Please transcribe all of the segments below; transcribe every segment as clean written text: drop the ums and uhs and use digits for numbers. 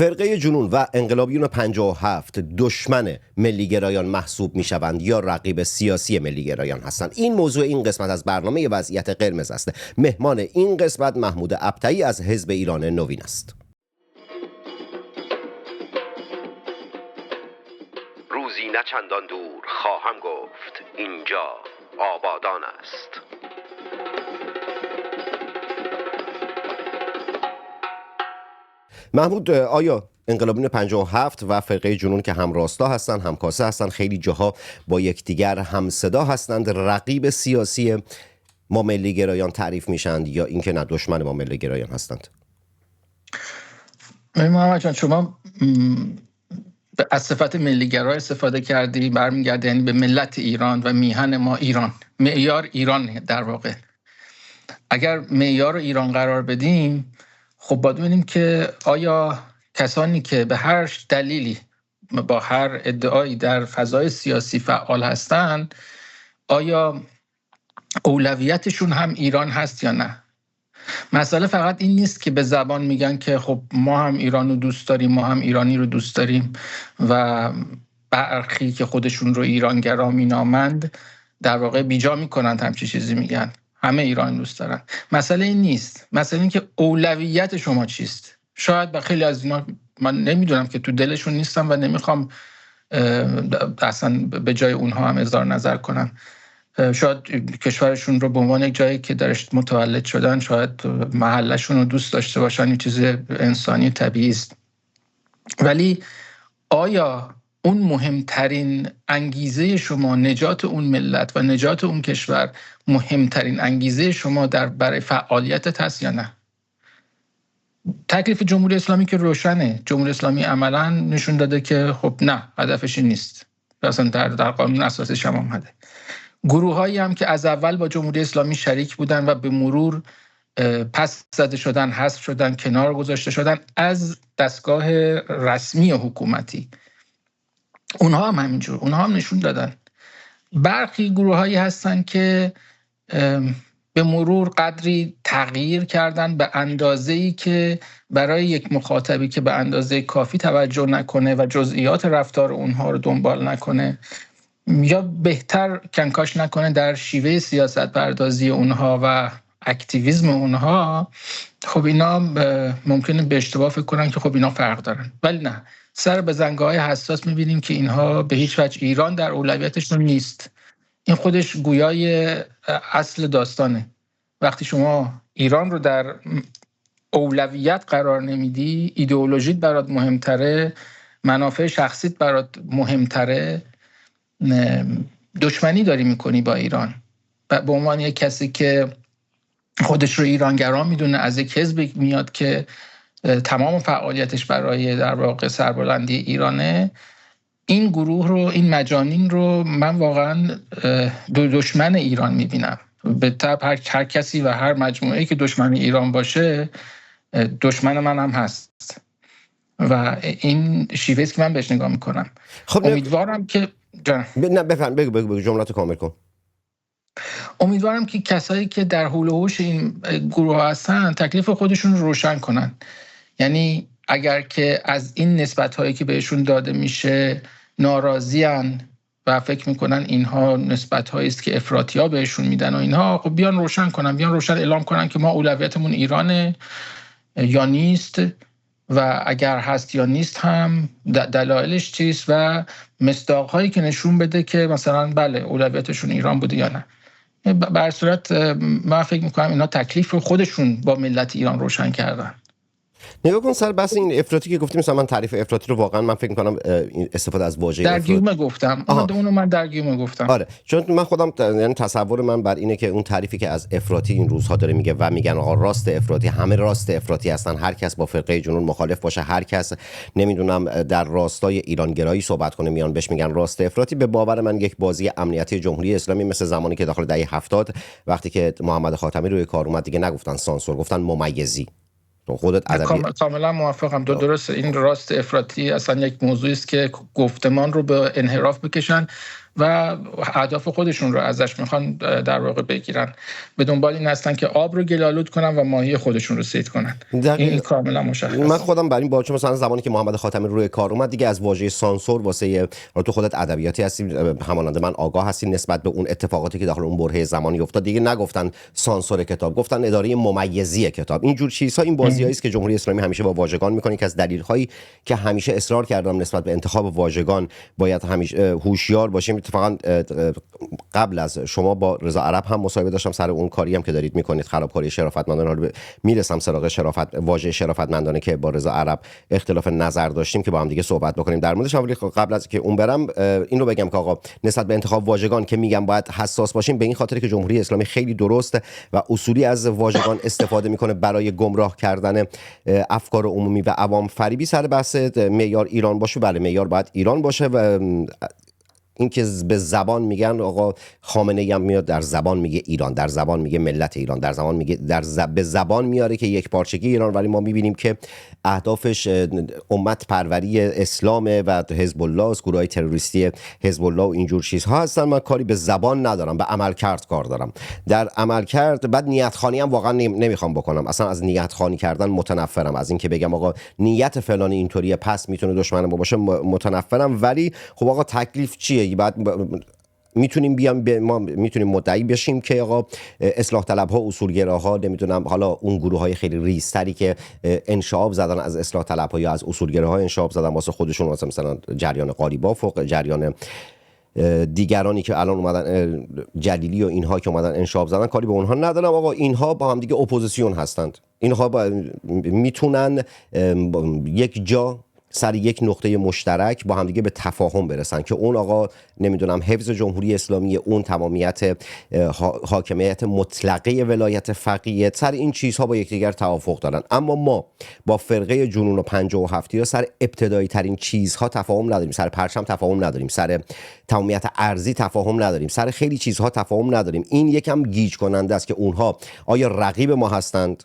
فرقه جنون و انقلابیون 57 دشمن ملیگرایان محسوب میشوند یا رقیب سیاسی ملیگرایان هستند؟ این موضوع این قسمت از برنامه وضعیت قرمز است. مهمان این قسمت محمود ابطحی از حزب ایران نوین است. روزی نه چندان دور خواهم گفت اینجا آبادان است. محمود، آیا انقلابیون 57 و فرقه جنون که هم راستا هستند، هم کاسه هستند، خیلی جاها با یکدیگر هم صدا هستند، رقیب سیاسی ما ملیگرایان تعریف میشند یا اینکه نه دشمن ما ملیگرایان هستند؟ محمد جان، شما از صفت ملیگرا استفاده کردی، برمیگرده یعنی به ملت ایران و میهن ما ایران، معیار ایران در واقع. اگر معیار ایران قرار بدیم، خب باید ببینیم که آیا کسانی که به هر دلیلی با هر ادعایی در فضای سیاسی فعال هستند، آیا اولویتشون هم ایران هست یا نه؟ مسئله فقط این نیست که به زبان میگن که خب ما هم ایران رو دوست داریم، ما هم ایرانی رو دوست داریم و برخی که خودشون رو ایرانگرا مینامند در واقع بیجا میکنند همچی چیزی میگن، همه ایران دوست دارن. مسئله این نیست، مسئله این که اولویت شما چیست. شاید به خیلی از اینا من نمیدونم که تو دلشون نیستم و نمیخوام اصلا به جای اونها هم اظهار نظر کنم. شاید کشورشون رو به عنوان یک جایی که درش متولد شدن، شاید محلشون رو دوست داشته باشن، این چیز انسانی طبیعی است. ولی آیا اون مهمترین انگیزه شما، نجات اون ملت و نجات اون کشور، مهمترین انگیزه شما برای فعالیتت هست یا نه؟ تکلیف جمهوری اسلامی که روشنه. جمهوری اسلامی عملا نشون داده که خب نه، هدفش این نیست. اصلا در قانون اساسیش هم اومده. گروه‌هایی هم که از اول با جمهوری اسلامی شریک بودن و به مرور پس زده شدن، حذف شدن، کنار گذاشته شدن از دستگاه رسمی حکومتی، اونها هم همینجور، اونها هم نشون دادن. برخی گروه‌هایی هستن که به مرور قدری تغییر کردن به اندازه‌ای که برای یک مخاطبی که به اندازه کافی توجه نکنه و جزئیات رفتار اونها رو دنبال نکنه یا بهتر کنکاش نکنه در شیوه سیاست پردازی اونها و اکتیویسم اونها، خب اینا ممکنه به اشتباه فکر کنن که خب اینا فرق دارن. ولی نه، سر به زنگ‌های حساس می‌بینیم که اینها به هیچ وجه ایران در اولویتشون نیست. این خودش گویای اصل داستانه. وقتی شما ایران رو در اولویت قرار نمیدی، ایدئولوژیت برات مهمتره، منافع شخصیت برات مهمتره، دشمنی داری میکنی با ایران. به عنوان یک کسی که خودش رو ایرانگرا میدونه، از یک حزب میاد که تمام فعالیتش برای در واقع سربلندی ایرانه، این گروه رو، این مجانین رو من واقعا دشمن ایران میبینم. به طبع هر کسی و هر مجموعه‌ای که دشمن ایران باشه دشمن من هم هست و این شیوهی است که من بهش نگاه میکنم. خب امیدوارم که نه بفهم، بگو جملاتو کامل کن. امیدوارم که کسایی که در حول و حوش این گروه هستن تکلیف خودشون رو روشن کنن. یعنی اگر که از این نسبت‌هایی که بهشون داده میشه ناراضی‌ان و فکر میکنن اینها نسبت‌هایی است که افراطی‌ها بهشون میدن و اینها، خب بیان روشن کنن، بیان روشن اعلام کنن که ما اولویتمون ایرانه یا نیست و اگر هست یا نیست هم دلایلش چیست و مصداق‌هایی که نشون بده که مثلا بله اولویتشون ایران بوده یا نه. به هر صورت من فکر میکنم اینا تکلیف رو خودشون با ملت ایران روشن کردن. نگاه کن سر بحث این افراطی که گفتیم، مثلا من تعریف افراطی رو واقعا من فکر می‌کنم استفاده از واژه در گیومه گفتم. اونو من در گیومه گفتم. آره، چون من خودم یعنی تصور من بر اینه که اون تعریفی که از افراطی این روزها داره میگه و میگن آقا راست افراطی، همه راست افراطی هستن، هر کس با فرقه جنون مخالف باشه، هر کس نمیدونم در راستای ایرانگرایی صحبت کنه میان بهش میگن راست افراطی. به باور من یک بازی امنیتی جمهوری اسلامی، مثل زمانی که داخل دهه 70 وقتی که محمد خاتمی روی کار اومد دیگه نگفتن سانسور، گفتن ممیزی. خودت کاملا موافقم. درسته، این راست افراطی اصلا یک موضوعی است که گفتمان رو به انحراف بکشن و اهداف خودشون رو ازش میخوان در واقع بگیرن. به دنبال این هستن که آب رو گل‌آلود کنن و ماهی خودشون رو صید کنن. این کاملا مشخصه. من خودم بر این چون مثلا زمانی که محمد خاتمی روی کار اومد دیگه از واژه سانسور واسه تو خودت ادبیاتی هستی همانند من آگاه هستی نسبت به اون اتفاقاتی که داخل اون برهه زمانی افتاد، دیگه نگفتن سانسور کتاب، گفتن اداره ممیزی کتاب. این جور چیزها این بازیایی است که جمهوری اسلامی همیشه با واژگان میکنه که از دلایلی که همیشه اصرار کردم نسبت به انتخاب واژگان باید همیشه هوشیار باشیم. اتفاقا قبل از شما با رضا عرب هم مصاحبه داشتم سر اون کاری هم که دارید میکنید، خرابکاری شرافتمندانه. حالا میرسم سراغ واژه شرافتمندانه که با رضا عرب اختلاف نظر داشتیم که با هم دیگه صحبت بکنیم در موردش. ولی قبل از که اون برم این رو بگم که آقا نسبت به انتخاب واژگان که میگم باید حساس باشیم، به این خاطر که جمهوری اسلامی خیلی درست و اصولی از واژگان استفاده میکنه برای گمراه کردن افکار عمومی و عوام فریبی. سر بحث معیار ایران باشه، بله معیار باید ایران باشه و این که به زبان میگن آقا خامنه‌ای هم میاد در زبان میگه ایران، در زبان میگه ملت ایران، در زبان میگه به زبان میاره که یک پارچگی ایران، ولی ما میبینیم که اهدافش امت پروری اسلام و حزب الله است، گروهای تروریستی حزب الله و اینجور چیزها هستن. من کاری به زبان ندارم، به عملکرد کار دارم. در عملکرد بعد نیت خوانی هم واقعا نمیخوام بکنم، اصلا از نیت خوانی کردن متنفرم، از اینکه بگم آقا نیت فلانی اینطوریه پس میتونه دشمن ما باشه متنفرم. ولی خب آقا تکلیف چیه؟ بعد میتونیم ما میتونیم مدعی بشیم که آقا اصلاح طلب‌ها، اصولگراها، نمیدونم حالا اون گروه‌های خیلی ریزتری که انشعاب زدن از اصلاح طلب‌ها یا از اصولگراها انشعاب زدن واسه خودشون، واسه مثلا جریان قالیباف و جریان دیگرانی که الان اومدن جلیلی و اینها که اومدن انشعاب زدن، کاری به اونها ندارم. آقا اینها با هم دیگه اپوزیسیون هستند، اینها میتونن یک جا سر یک نقطه مشترک با هم دیگه به تفاهم برسن که اون آقا نمیدونم حفظ جمهوری اسلامی، اون تمامیت حاکمیت مطلقه ولایت فقیه، سر این چیزها با یکدیگر توافق دارن. اما ما با فرقه جنون و 57 یا سر ابتدایی ترین چیزها تفاهم نداریم، سر پرچم تفاهم نداریم، سر تمامیت ارضی تفاهم نداریم، سر خیلی چیزها تفاهم نداریم. این یکم گیج کننده است که اونها آیا رقیب ما هستند،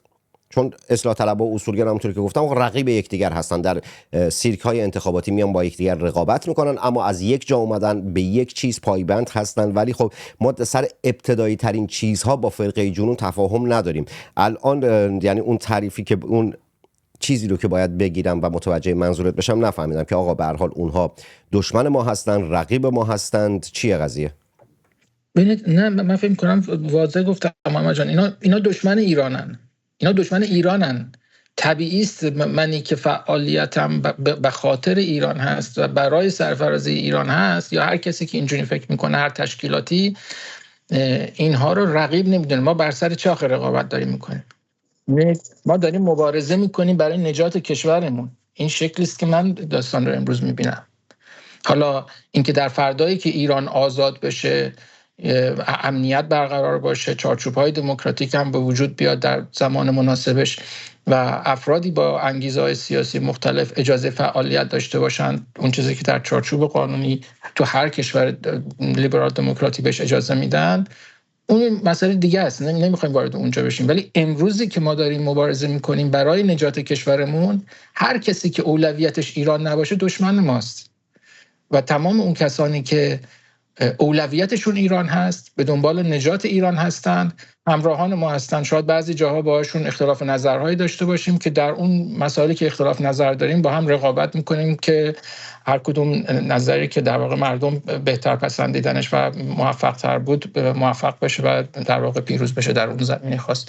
چون اصلاح طلب‌ها و اصولگرا همونطور که گفتم رقیب یکدیگر هستن، در سیرک‌های انتخاباتی میان با یکدیگر رقابت میکنن، اما از یک جا اومدن به یک چیز پایبند هستن. ولی خب ما سر ابتدایی ترین چیزها با فرقه جنون تفاهم نداریم. الان یعنی اون تعریفی که اون چیزی رو که باید بگیرم و متوجه منظورت بشم نفهمیدم که آقا به هر حال اونها دشمن ما هستن، رقیب ما هستند، چیه قضیه؟ ببینید، نه من فکر می‌کنم واضح گفتم محمد جان، اینا دشمن ایرانن، اینا دشمن ایرانن. طبیعی است منی که فعالیتم به خاطر ایران هست و برای سرفرازی ایران هست، یا هر کسی که اینجوری فکر میکنه، هر تشکیلاتی، اینها رو رقیب نمیدونه. ما بر سر چه آخر رقابت داریم میکنیم؟ ما داریم مبارزه میکنیم برای نجات کشورمون. این شکلی است که من داستان رو امروز میبینم. حالا اینکه در فردایی که ایران آزاد بشه، امنیت برقرار باشه، چارچوب‌های دموکراتیک هم به وجود بیاد در زمان مناسبش و افرادی با انگیزه‌های سیاسی مختلف اجازه فعالیت داشته باشند، اون چیزی که در چارچوب قانونی تو هر کشور لیبرال دموکراتی بهش اجازه میدن، اون مسئله دیگه است، نمیخوایم وارد اونجا بشیم. ولی امروزی که ما داریم مبارزه میکنیم برای نجات کشورمون، هر کسی که اولویتش ایران نباشه دشمن ماست و تمام اون کسانی که اولویتشون ایران هست، به دنبال نجات ایران هستند، همراهان ما هستند. شاید بعضی جاها باهاشون اختلاف نظرهایی داشته باشیم که در اون مسائلی که اختلاف نظر داریم با هم رقابت میکنیم که هر کدوم نظری که در واقع مردم بهتر پسندیدنش و موفق تر بود موفق بشه و در واقع پیروز بشه در اون زمینه خاص.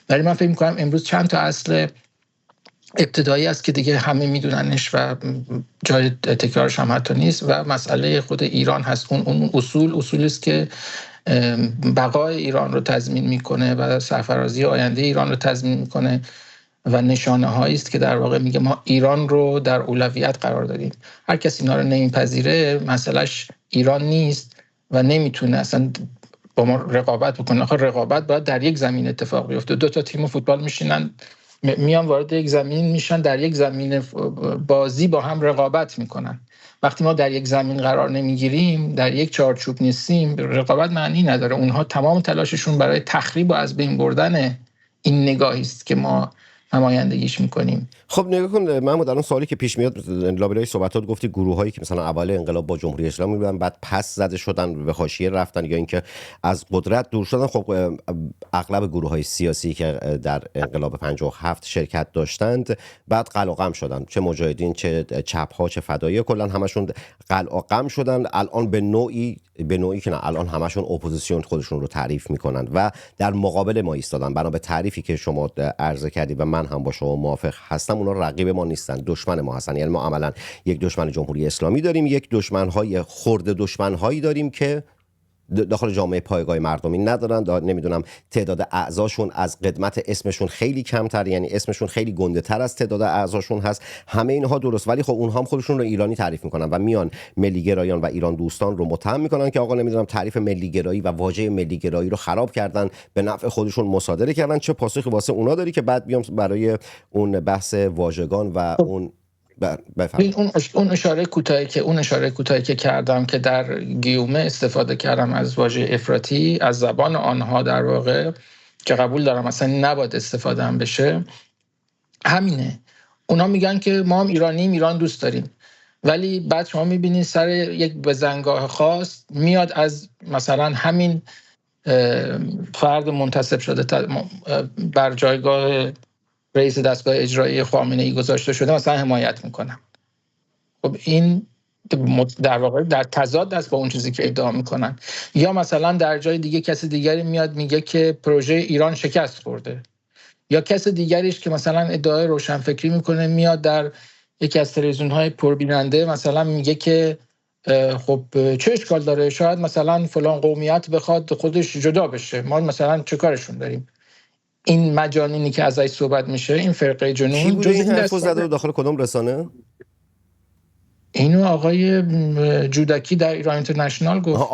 ولی من فکر میکنم امروز چند تا اصل ابتدایی است که دیگه همه میدوننش و جای تکرارش هم حتی نیست و مسئله خود ایران هست. اون اصولی است که بقای ایران رو تضمین میکنه و سرفرازی آینده ایران رو تضمین میکنه و نشانه هایی است که در واقع میگه ما ایران رو در اولویت قرار دادیم. هر کسی اینا رو نمیپذیره، مسئلهش ایران نیست و نمیتونه اصلا با ما رقابت بکنه. آخه رقابت باید در یک زمین اتفاق بیفته. دو تا تیم فوتبال میشینن، میان وارد یک زمین میشن، در یک زمین بازی با هم رقابت میکنن. وقتی ما در یک زمین قرار نمیگیریم، در یک چارچوب نیستیم، رقابت معنی نداره. اونها تمام تلاششون برای تخریب و از بین بردن این نگاهی است که ما نمایندگیش میکنیم. خب نگاه کن محمود، الان سوالی که پیش میاد لابلای صحبتات گفتی گروهایی که مثلا اول انقلاب با جمهوری اسلامی بودن بعد پس زده شدن به حاشیه رفتن یا اینکه از قدرت دور شدن. خب اغلب گروه‌های سیاسی که در انقلاب 57 شرکت داشتند بعد قلع و قم شدن، چه مجاهدین چه چپ‌ها چه فدایی، کلا همشون قلع و قم شدن. الان به نوعی که نه، الان همشون اپوزیسیون خودشون رو تعریف میکنن و در مقابل ما ایستادن. بنا به تعریفی که شما عرضه کردی و من هم با شما موافق هستم، اونا رقیب ما نیستن، دشمن ما هستن. یعنی ما عملا یک دشمن جمهوری اسلامی داریم، یک دشمن‌های خرد دشمن‌هایی داریم که داخل جامعه پایگاه مردمی ندارن. نمیدونم تعداد اعضاشون از قدمت اسمشون خیلی کمتر، یعنی اسمشون خیلی گنده تر از تعداد اعضاشون هست. همه اینها درست، ولی خب اونها هم خودشون رو ایرانی تعریف میکنن و میان ملی گرایان و ایران دوستان رو متهم میکنن که آقا نمیدونم تعریف ملی گرایی و واژه ملی گرایی رو خراب کردن، به نفع خودشون مصادره کردن. چه پاسخی واسه اونا داری که بعد بیام برای اون بحث واژگان و اون اون اشاره کوتاهی که کردم که در گیومه استفاده کردم از واژه افراطی از زبان آنها، در واقع که قبول دارم اصلا نباید استفاده هم بشه، همینه. اونا میگن که ما هم ایرانیم، ایران دوست داریم، ولی بعد شما میبینید سر یک بزنگاه خاص میاد از مثلا همین فرد منتصب شده بر جایگاه رئیس دستگاه اجرایی خامنه‌ای گذاشته شده مثلا حمایت میکنم. خب این در واقع در تضاد است با اون چیزی که ادعا میکنن. یا مثلا در جای دیگه کسی دیگری میاد میگه که پروژه ایران شکست خورده، یا کسی دیگریش که مثلا ادعای روشنفکری میکنه میاد در یکی از تلویزیون‌های پربیننده مثلا میگه که خب چه اشکال داره، شاید مثلا فلان قومیت بخواد خودش جدا بشه، ما مثلا چه کارشون داریم. این مجانینی که ازش صحبت میشه، این فرقه جنون، جز این حرفو زده داخل کدوم رسانه؟ اینو آقای جودکی در ایران اینترنشنال گفت.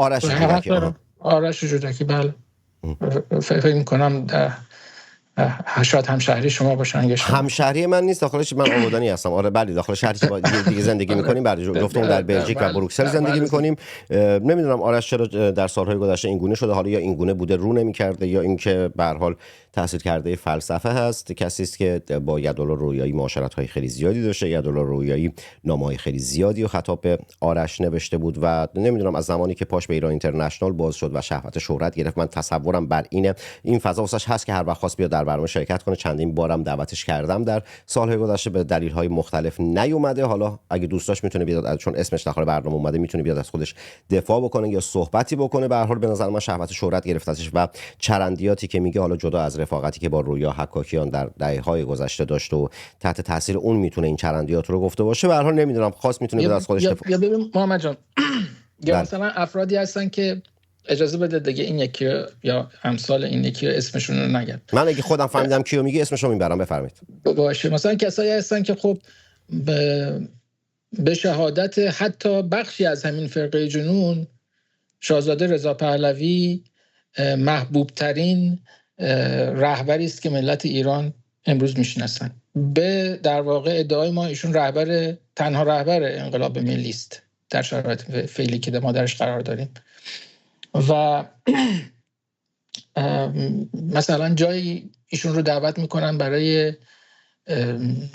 آرش جودکی بله. فکر می‌کنم شاید همشهری شما باشن. همشهری من نیست، داخلش من آبادانی هستم. آره بله، داخل شهری که دیگه زندگی می‌کنیم، برای جفتمون در بلژیک و بروکسل زندگی می‌کنیم. نمیدونم آرش چرا در سال‌های گذشته این گونه شده، حالا یا این گونه بوده رو نمی‌کرده یا اینکه به هر حال تحصیل کرده فلسفه هست. کسی است که با یدالر رویایی معاشرت‌های خیلی زیادی داشته، یدالر رویایی نامه‌های خیلی زیادی و خطاب به آرش نوشته بود و نمیدونم از زمانی که پاش به ایران اینترنشنال باز شد و شهوت شهرت گرفت، من تصورم بر این فضا واسش هست که هر وقت خواست بیاد در برنامه شرکت کنه. چندین بارم دعوتش کردم در سال‌های گذشته، به دلایل‌های مختلف نیومده. حالا اگه دوست داشت میتونه بیاد، چون اسمش داخل برنامه اومده، میتونه بیاد از خودش دفاع بکنه یا صحبتی بکنه. به هر حال به نظر من شهوت شهرت گرفتش و چرندیاتی که میگه، حالا جدا از رفاقتی که با رویا حکاکیان در دهه‌های گذشته داشت و تحت تاثیر اون میتونه این چرندیات رو گفته باشه. به هر حال نمیدونم، خاص میتونه بیاد از خودش دفاع. یا ببین محمد جان، یا مثلا افرادی هستن که اجازه بده دیگه این یکی یا امثال این یکی اسمشون رو نگم. من اگه خودم فهمیدم کیو میگه اسمشو میبرم، بفرمایید. باشه. مثلا کسایی هستن که خب به شهادت حتی بخشی از همین فرقه جنون، شاهزاده رضا پهلوی محبوب ترین رهبری است که ملت ایران امروز میشناسن. به در واقع ادعای ما ایشون تنها رهبر انقلاب ملی است در شرایط فعلی که ما درش قرار داریم. و مثلا جایی ایشون رو دعوت میکنن برای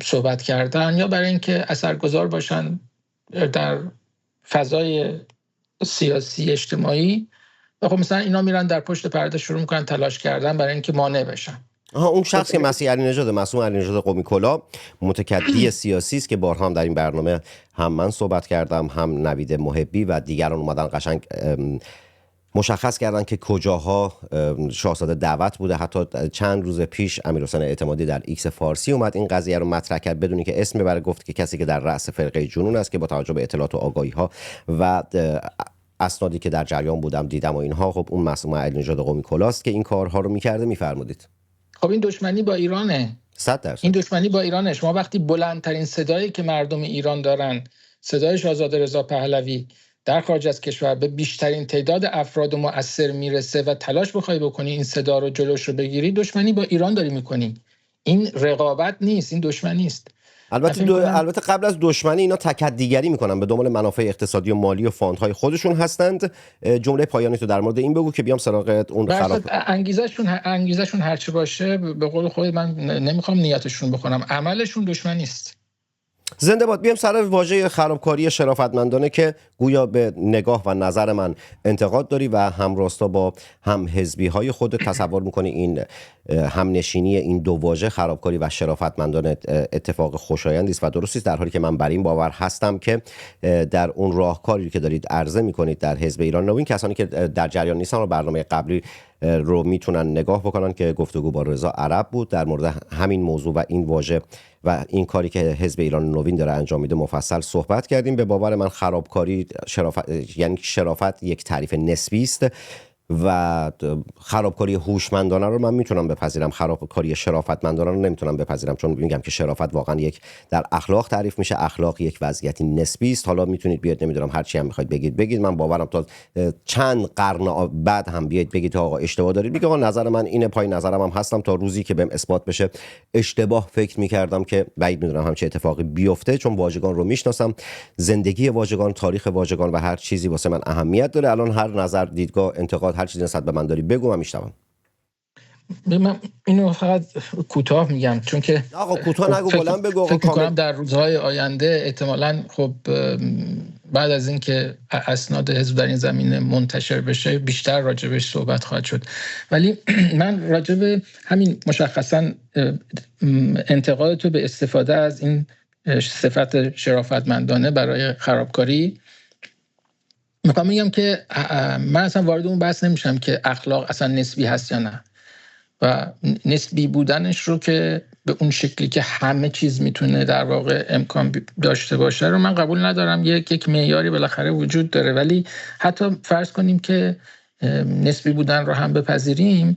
صحبت کردن یا برای اینکه اثرگذار باشن در فضای سیاسی اجتماعی، و خب مثلا اینا میرن در پشت پرده شروع میکنن تلاش کردن برای اینکه مانع بشن. اون شخص که مسیح علی نژاد، معصوم علی نژاد قمی کلا، متکدی سیاسی است که بارها هم در این برنامه هم من صحبت کردم، هم نوید محبی و دیگران اومدن قشنگ مشخص کردن که کجاها شاهزاده دعوت بوده. حتی چند روز پیش امیرحسین اعتمادی در ایکس فارسی اومد این قضیه رو مطرح کرد بدونی که اسم ببره، گفت که کسی که در رأس فرقه جنون است که با توجه به اطلاعات و آگاهی‌ها و اسنادی که در جریان بودم دیدم و اینها، خب اون معصوم علی نژاد قمی کلاست که این کارها رو می‌کرده. می‌فرمودید خب این دشمنی با ایرانه. 100%. این دشمنی با ایرانه. شما وقتی بلندترین صدایی که مردم ایران دارن، صدای شاهزاده رضا پهلوی در خارج از کشور، به بیشترین تعداد افراد مؤثر میرسه و تلاش بخوای بکنی این صدا رو جلوش رو بگیری، دشمنی با ایران داری میکنی. این رقابت نیست، این دشمنی است. البته قبل از دشمنی اینا تکدیگری میکنن، به دنبال منافع اقتصادی و مالی و فاندهای خودشون هستند. جمله پایانی تو در مورد این بگو که بیام سراغ اون خراب. انگیزشون هرچی باشه، به قول خود من نمیخوام نیتشون بخونم، عملشون دشمنی است. زنده باد. بیام سر واژه خرابکاری شرافتمندانه که گویا به نگاه و نظر من انتقاد داری و همراستا با هم حزبی های خود تصور میکنی این همنشینی این دو واژه خرابکاری و شرافتمندانه اتفاق خوشایندی است و درستی است، در حالی که من بر این باور هستم که در اون راهکاری که دارید عرضه میکنید در حزب ایران نوین، کسانی که در جریان نیستن رو برنامه قبلی رو میتونن نگاه بکنن که گفتگو با رضا عرب بود در مورد همین موضوع و این واژه و این کاری که حزب ایران نوین داره انجام میده مفصل صحبت کردیم. به باور من خرابکاری یعنی شرافت یک تعریف نسبی است و خرابکاری هوشمندانه رو من میتونم بپذیرم، خرابکاری شرافتمندانه رو نمیتونم بپذیرم، چون میگم که شرافت واقعا یک در اخلاق تعریف میشه، اخلاق یک وضعیتی نسبی است. حالا میتونید بیاد نمیدونم هر چی هم میخواید بگید، من باورم تا چند قرن بعد هم بیاید بگید آقا اشتباه دارید، میگه آقا نظر من اینه، پای نظرم هم هستم تا روزی که بهم اثبات بشه اشتباه فکر میکردم که بعید میدونم همچین اتفاقی بیفته، چون واژگان رو میشناسم، زندگی واژگان، تاریخ واژگان و هر چیزی واسه من اهمیت داره. الان هر نظر، دیدگاه، انتقاد، هر چیزی نسبت به من داری بگو، من میشنوم. من اینو فقط کوتاه میگم، چون که آقا کوتاه نگو، بلند بگو. فکر می‌کنم در روزهای آینده احتمالاً خب بعد از اینکه اسناد حزب در این زمینه منتشر بشه بیشتر راجبش صحبت خواهد شد، ولی من راجب همین مشخصاً انتقاد تو به استفاده از این صفت شرافتمندانه برای خرابکاری میخوام میگم که من اصلا وارد اون بحث نمیشم که اخلاق اصلا نسبی هست یا نه، و نسبی بودنش رو که به اون شکلی که همه چیز میتونه در واقع امکان داشته باشه رو من قبول ندارم. یک معیاری بالاخره وجود داره، ولی حتی فرض کنیم که نسبی بودن رو هم بپذیریم،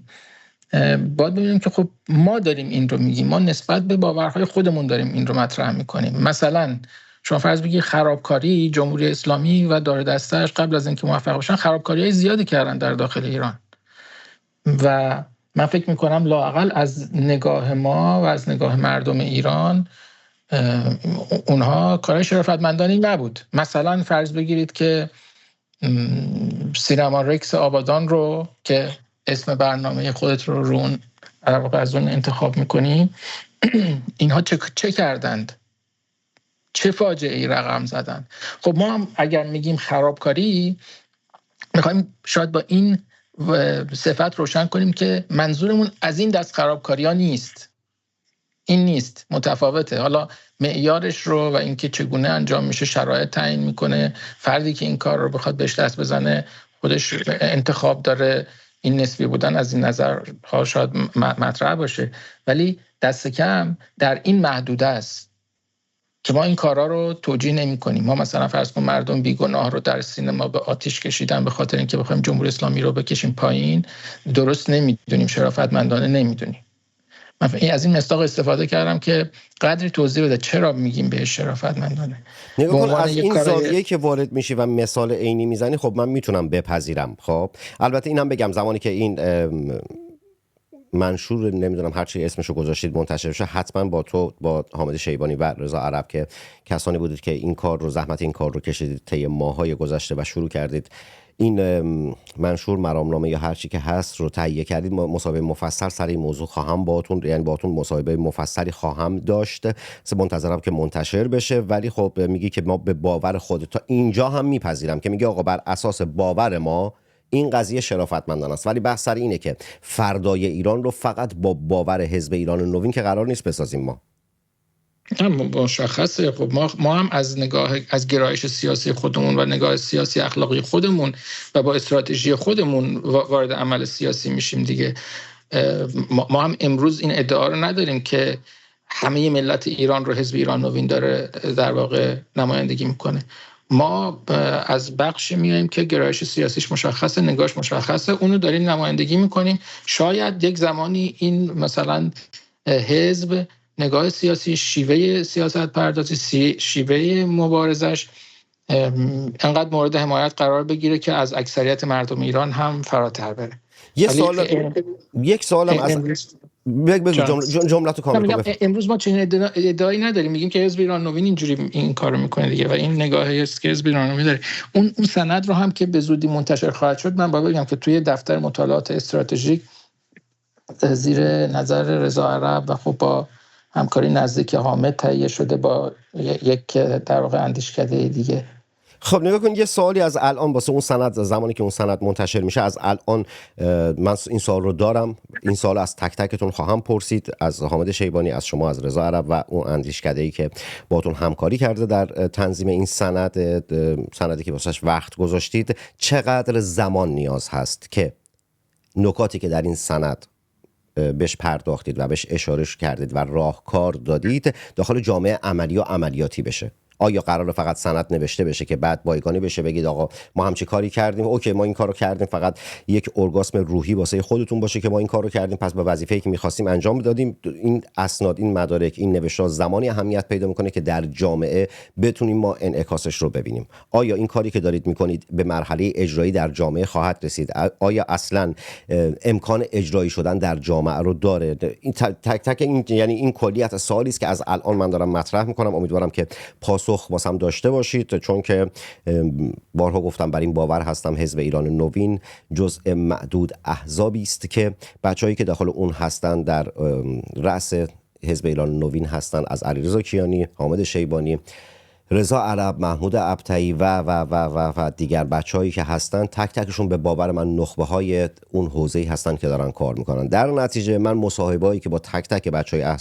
باید ببینیم که خب ما داریم این رو میگیم، ما نسبت به باورهای خودمون داریم این رو مطرح میکنیم. مثلا شما فرض بگید خرابکاری، جمهوری اسلامی و دار دسته‌اش قبل از اینکه موفق بشن خرابکاری‌های زیادی کردن در داخل ایران و من فکر میکنم لااقل از نگاه ما و از نگاه مردم ایران اونها کارهای شرافتمندانه نبود. مثلا فرض بگیرید که سینما رکس آبادان رو که اسم برنامه خودت رو از اون انتخاب میکنی، اینها چه کردند؟ چه فاجعه ای رقم زدن؟ خب ما هم اگر میگیم خرابکاری، میخوایم شاید با این صفت روشن کنیم که منظورمون از این دست خرابکاری ها نیست، این نیست، متفاوته. حالا معیارش رو و اینکه چگونه انجام میشه شرایط تعیین میکنه، فردی که این کار رو بخواد بهش دست بزنه خودش انتخاب داره. این نسبی بودن از این نظرها شاید مطرح باشه، ولی دست کم در این محدوده است که ما این کارا رو توجیه نمی کنیم. ما مثلا فرض کن مردم بیگناه رو در سینما به آتش کشیدن به خاطر اینکه بخوایم جمهوری اسلامی رو بکشیم پایین، درست نمیدونیم، شرافتمندانه نمیدونیم. من از این مصداق استفاده کردم که قدری توضیح بده چرا میگیم بهش شرافتمندانه. نگاه کن از این زاویه‌ای که وارد میشی و مثال عینی میزنی، خب من میتونم بپذیرم. خب البته اینم بگم زمانی که این منشور نمیدونم هر چی اسمشو گذاشتید منتشر بشه، حتما با حامد شیبانی و رضا عرب که کسانی بودید که این کار رو زحمت این کار رو کشیدید طی ماهای گذشته و شروع کردید این منشور، مرامنامه یا هر چی که هست رو تهیه کردید، مصاحبه مفصل سر این موضوع خواهم باهاتون مصاحبه مفصلی خواهم داشت، منتظرم که منتشر بشه. ولی خب میگی که ما به باور خودت، تا اینجا هم میپذیرم که میگی آقا بر اساس باور ما این قضیه شرافتمندانه است، ولی بحث سر اینه که فردای ایران رو فقط با باور حزب ایران نوین که قرار نیست بسازیم. ما مشخصه. خب ما هم از گرایش سیاسی خودمون و نگاه سیاسی اخلاقی خودمون و با استراتژی خودمون وارد عمل سیاسی میشیم دیگه. ما هم امروز این ادعا رو نداریم که همه ملت ایران رو حزب ایران نوین داره در واقع نمایندگی میکنه. ما از بخشی میایم که گرایش سیاسیش مشخصه، نگاهش مشخصه، اونو داریم نمایندگی میکنیم. شاید یک زمانی این مثلا حزب، نگاه سیاسی، شیوه سیاست پردازی، شیوه مبارزش انقدر مورد حمایت قرار بگیره که از اکثریت مردم ایران هم فراتر بره. یک سوالم بگو جمله‌تو کامل کن. امروز ما چنین ادعایی نداریم، میگیم که حزب ایران نوین اینجوری این کارو میکنه دیگه و این نگاهی است که حزب ایران نوین داره. اون سند رو هم که به زودی منتشر خواهد شد، من باید بگم که توی دفتر مطالعات استراتژیک زیر نظر رضا عرب و خب با همکاری نزدیک حامد تهیه شده با یک در واقع اندیشکده دیگه. خب نگاه کن، یه سوالی از الان واسه اون سند، زمانی که اون سند منتشر میشه، از الان من این سوال رو دارم، این سوال از تک تکتون خواهم پرسید، از حامد شیبانی، از شما، از رضا عرب و اون اندیشکده‌ای که باهاتون همکاری کرده در تنظیم این سندی که واسش وقت گذاشتید. چقدر زمان نیاز هست که نکاتی که در این سند بهش پرداختید و بهش اشاره کردید و راهکار دادید داخل جامعه عملی و عملیاتی بشه؟ آیا قراره فقط سند نوشته بشه که بعد بایگانی بشه بگید آقا ما همچی کاری کردیم، اوکی ما این کارو کردیم، فقط یک ارگاسم روحی واسه خودتون باشه که ما این کارو کردیم پس به وظیفه‌ای که می‌خواستیم انجام دادیم؟ این اسناد، این مدارک، این نوشتار زمانی اهمیت پیدا می‌کنه که در جامعه بتونیم ما انعکاسش رو ببینیم. آیا این کاری که دارید می‌کنید به مرحله اجرایی در جامعه خواهد رسید؟ آیا اصلاً امکان اجرایی شدن در جامعه رو داره؟ این تک تک این، یعنی این کلیت سوالی است که از الان من دارم مطرح می‌کنم. امیدوارم که پاسخ واسم داشته باشید، چون که بارها گفتم بر این باور هستم حزب ایران نوین جزء معدود احزابی است که بچه‌هایی که داخل اون هستن در رأس حزب ایران نوین هستن، از علیرضا کیانی، حامد شیبانی، رضا عرب، محمود ابطحی و دیگر بچه‌هایی که هستن، تک تکشون به باور من نخبه‌های اون حوزه‌ای هستن که دارن کار میکنن. در نتیجه من مصاحبه‌ای که با تک تک بچه‌های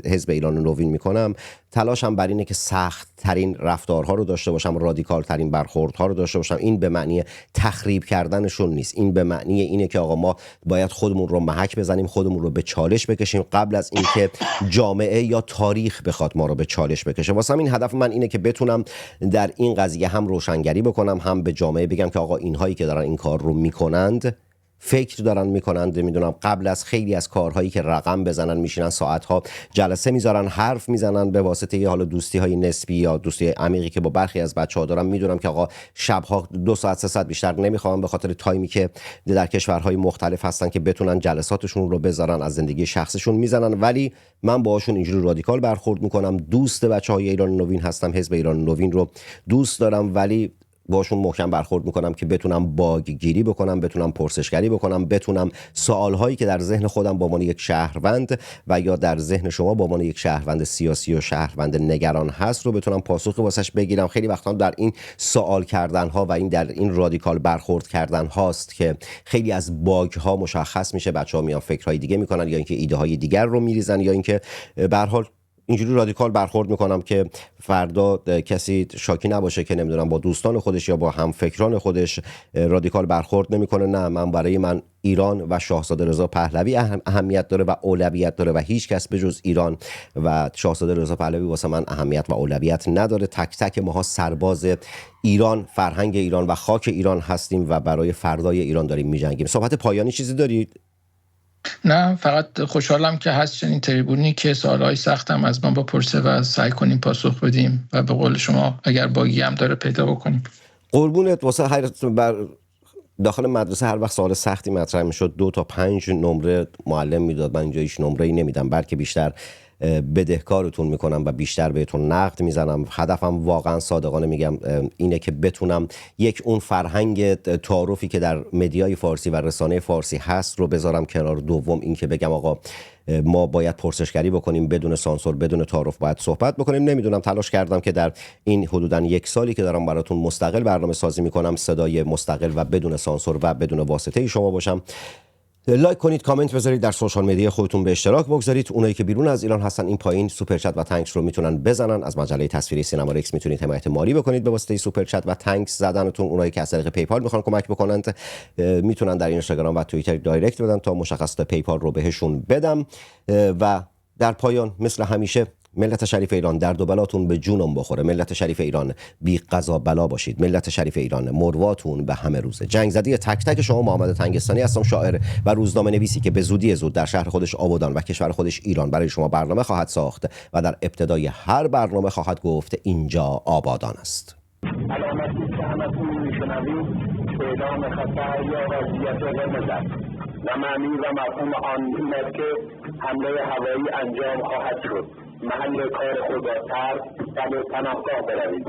حزب ایران نوین میکنم، تلاشم بر اینه که سخت ترین رفتارها رو داشته باشم، رادیکال ترین برخوردها رو داشته باشم. این به معنی تخریب کردنشون نیست، این به معنی اینه که آقا ما باید خودمون رو محک بزنیم، خودمون رو به چالش بکشیم قبل از اینکه جامعه یا تاریخ بخواد ما رو به چالش بکشه. واسه همین هدف من اینه که بتونم در این قضیه هم روشنگری بکنم، هم به جامعه بگم که آقا اینهایی که دارن این کار رو میکنند فکر دارن میکنند، میدونم قبل از خیلی از کارهایی که رقم بزنن میشینن ساعتها جلسه میذارن، حرف میزنن به واسطه یه حالا دوستی های نسبی یا دوستی عمیقی که با برخی از بچه‌ها دارم. میدونم که آقا شبها 2 ساعت 3 ساعت بیشتر نمیخوام به خاطر تایمی که در کشورهای مختلف هستن که بتونن جلساتشون رو بذارن، از زندگی شخصشون میزنن، ولی من باهاشون اینجوری رادیکال برخورد میکنم. دوست بچه‌های ایران نوین هستم، حزب ایران نوین رو دوست دارم، ولی باشون محکم برخورد میکنم که بتونم باگ گیری بکنم، بتونم پرسشگری بکنم، بتونم سوالهایی که در ذهن خودم به عنوان یک شهروند و یا در ذهن شما به عنوان یک شهروند سیاسی و شهروند نگران هست رو بتونم پاسخی واسش بگیرم. خیلی وقتا در این سوال کردن ها و این در این رادیکال برخورد کردن هاست که خیلی از باگ ها مشخص میشه، بچه‌ها میان فکرهای دیگه میکنن یا اینکه ایده های دیگر رو میریزن یا اینکه به هر حال اینجوری رادیکال برخورد میکنم که فردا کسی شاکی نباشه که نمیدونم با دوستان خودش یا با همفکران خودش رادیکال برخورد نمیکنه. نه، من برای من ایران و شاهزاده رضا پهلوی اهمیت داره و اولویت داره و هیچ کس به جز ایران و شاهزاده رضا پهلوی واسه من اهمیت و اولویت نداره. تک تک ماها سرباز ایران، فرهنگ ایران و خاک ایران هستیم و برای فردای ایران داریم میجنگیم. صحبت پایانی چیزی دارید؟ نه، فقط خوشحالم که هست چنین تریبونی که سوالای سختم از ما بپرسه و سعی کنیم پاسخ بدیم و به قول شما اگر باگی هم داره پیدا بکنیم. قربونت. واسه داخل مدرسه هر وقت سوال سختی مطرح میشد 2 تا 5 نمره معلم میداد. من اینجا هیچ نمره‌ای نمیدم، بلکه بیشتر بدهکارتون میکنم و بیشتر بهتون نقد میزنم. هدفم واقعا صادقانه میگم اینه که بتونم یک اون فرهنگ تعارفی که در مدیای فارسی و رسانه فارسی هست رو بذارم کنار. دوم این که بگم آقا ما باید پرسشگری بکنیم، بدون سانسور، بدون تعارف باید صحبت بکنیم. نمیدونم، تلاش کردم که در این حدوداً 1 سالی که دارم براتون مستقل برنامه سازی میکنم صدای مستقل و بدون سانسور و بدون واسطه شما باشم. لایک کنید، کامنت بذارید، در سوشال مدیا خودتون به اشتراک بگذارید. اونایی که بیرون از ایران هستن این پایین سوپر چت و تانکس رو میتونن بزنن. از مجله تصویری سینما رکس میتونید حمایت مالی بکنید به واسطه سوپر چت و تانکس زدنتون. اونایی که از طریق پیپال میخوان کمک بکنند میتونن در اینستاگرام و توییتر دایرکت بدن تا مشخصات پیپال رو بهشون بدم. و در پایان مثل همیشه ملت شریف ایران درد و بلاتون به جونم بخوره. ملت شریف ایران بی قضا بلا باشید. ملت شریف ایران مرواتون به همه روزه. جنگ زده تک تک شما محمد تنگستانی هستم، شاعر و روزنامه نویسی که به زودی زود در شهر خودش آبادان و کشور خودش ایران برای شما برنامه خواهد ساخت و در ابتدای هر برنامه خواهد گفت اینجا آبادان است. علامتی که همتون میشنوید اعلام خطر یا وضعیت قرمز است و معنی و مفهوم آن این است که حمله هوایی انجام خواهد شد. محل کار خود را ترک و به پناهگاه بروید.